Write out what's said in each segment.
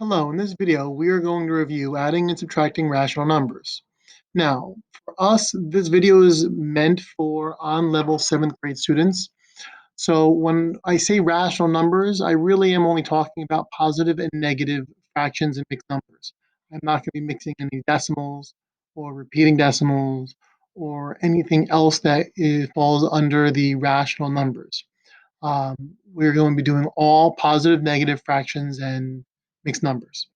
Hello, in this video, we are going to review adding and subtracting rational numbers. Now, for us, this video is meant for on-level 7th grade students. So when I say rational numbers, I really am only talking about positive and negative fractions and mixed numbers. I'm not going to be mixing any decimals or repeating decimals or anything else that falls under the rational numbers. We're going to be doing all positive, negative fractions and mixed numbers.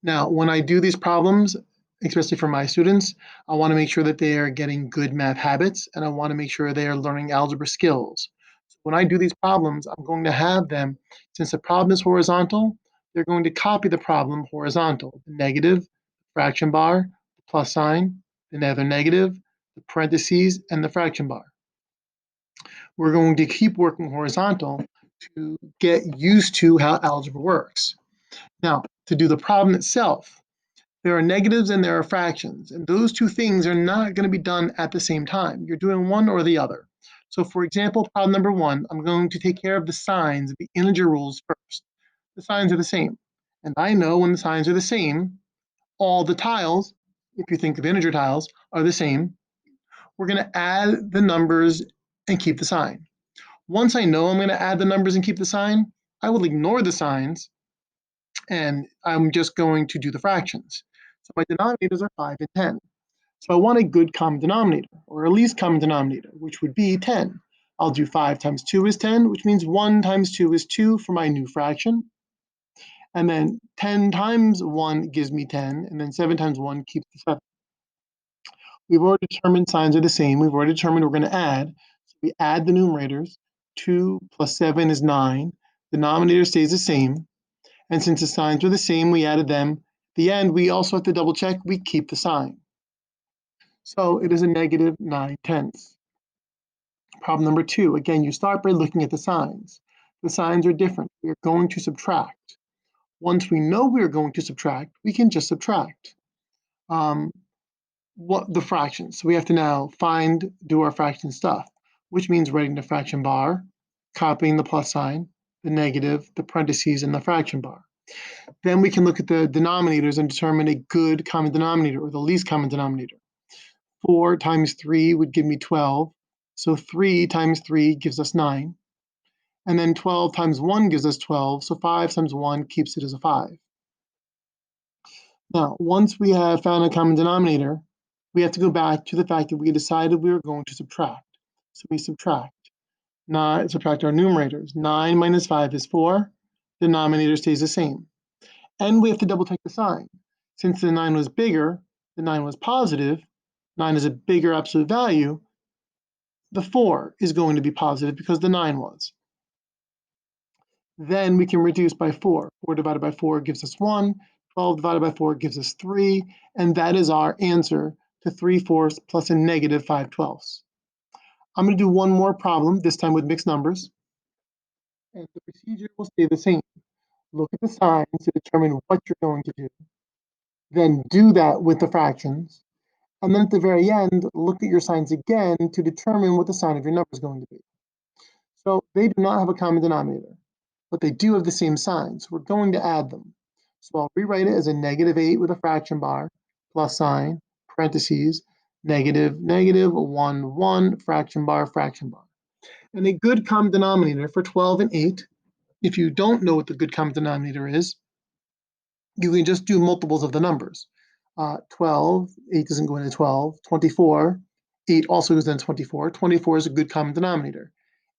Now, when I do these problems, especially for my students, I want to make sure that they are getting good math habits and I want to make sure they are learning algebra skills. So when I do these problems, I'm going to have them, since the problem is horizontal, they're going to copy the problem horizontal, the negative, the fraction bar, the plus sign, the other negative, the parentheses, and the fraction bar. We're going to keep working horizontal to get used to how algebra works. Now, to do the problem itself, there are negatives and there are fractions, and those two things are not going to be done at the same time. You're doing one or the other. So for example, problem number 1, I'm going to take care of the signs of the integer rules first. The signs are the same. And I know when the signs are the same, all the tiles, if you think of integer tiles, are the same. We're going to add the numbers and keep the sign. Once I know I'm going to add the numbers and keep the sign, I will ignore the signs and I'm just going to do the fractions. So my denominators are 5 and 10. So I want a good common denominator, or a least common denominator, which would be 10. I'll do 5 times 2 is 10, which means 1 times 2 is 2 for my new fraction. And then 10 times 1 gives me 10, and then 7 times 1 keeps the 7. We've already determined signs are the same. We've already determined we're going to add. So we add the numerators. 2 plus 7 is 9. Denominator stays the same. And since the signs are the same, we added them. At the end, we also have to double check we keep the sign. So it is a negative 9/10. Problem number 2, again, you start by looking at the signs. The signs are different. We are going to subtract. Once we know we are going to subtract, we can just subtract what the fractions. So we have to now do our fraction stuff, which means writing the fraction bar, copying the plus sign, the negative, the parentheses, and the fraction bar. Then we can look at the denominators and determine a good common denominator or the least common denominator. 4 times 3 would give me 12. So 3 times 3 gives us 9. And then 12 times 1 gives us 12. So 5 times 1 keeps it as a 5. Now, once we have found a common denominator, we have to go back to the fact that we decided we were going to subtract. So we subtract our numerators. 9 minus 5 is 4. Denominator stays the same. And we have to double check the sign. Since the 9 was bigger, the 9 was positive, 9 is a bigger absolute value, the 4 is going to be positive because the 9 was. Then we can reduce by 4. 4 divided by 4 gives us 1. 12 divided by 4 gives us 3. And that is our answer to 3/4 plus a negative 5/12. I'm going to do one more problem, this time with mixed numbers. And the procedure will stay the same. Look at the signs to determine what you're going to do. Then do that with the fractions. And then at the very end, look at your signs again to determine what the sign of your number is going to be. So they do not have a common denominator, but they do have the same signs. We're going to add them. So I'll rewrite it as a -8 with a fraction bar, plus sign, parentheses, negative, negative, 1, 1, fraction bar, fraction bar. And a good common denominator for 12 and 8, if you don't know what the good common denominator is, you can just do multiples of the numbers. 12, 8 doesn't go into 12, 24, 8 also goes into 24. 24 is a good common denominator.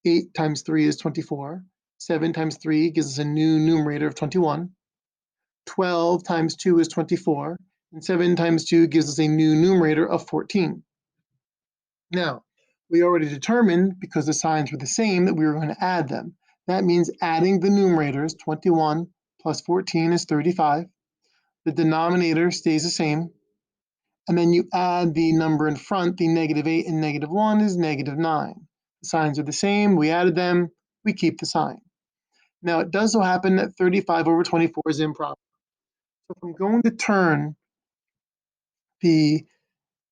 8 times 3 is 24. 7 times 3 gives us a new numerator of 21. 12 times 2 is 24. And 7 times 2 gives us a new numerator of 14. Now, we already determined, because the signs were the same, that we were going to add them. That means adding the numerators, 21 plus 14 is 35. The denominator stays the same. And then you add the number in front, the -8 and -1 is -9. The signs are the same, we added them, we keep the sign. Now it does so happen that 35 over 24 is improper. So if I'm going to turn the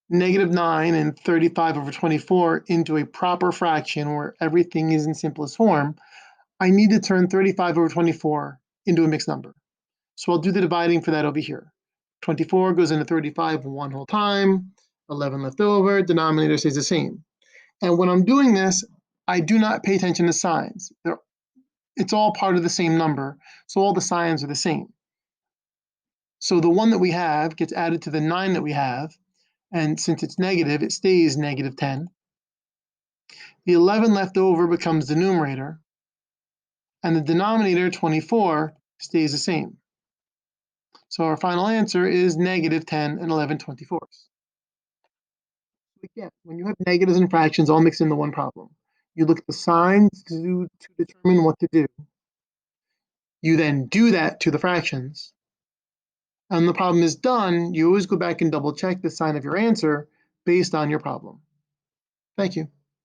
-9 and 35 over 24 into a proper fraction where everything is in simplest form, I need to turn 35 over 24 into a mixed number. So I'll do the dividing for that over here. 24 goes into 35 one whole time, 11 left over, denominator stays the same. And when I'm doing this, I do not pay attention to signs. It's all part of the same number, so all the signs are the same. So the 1 that we have gets added to the 9 that we have, and since it's negative, it stays negative 10. The 11 left over becomes the numerator, and the denominator, 24, stays the same. So our final answer is negative 10 and 11/24. Again, when you have negatives and fractions all mixed into one problem, you look at the signs to determine what to do. You then do that to the fractions. And the problem is done, you always go back and double check the sign of your answer based on your problem. Thank you.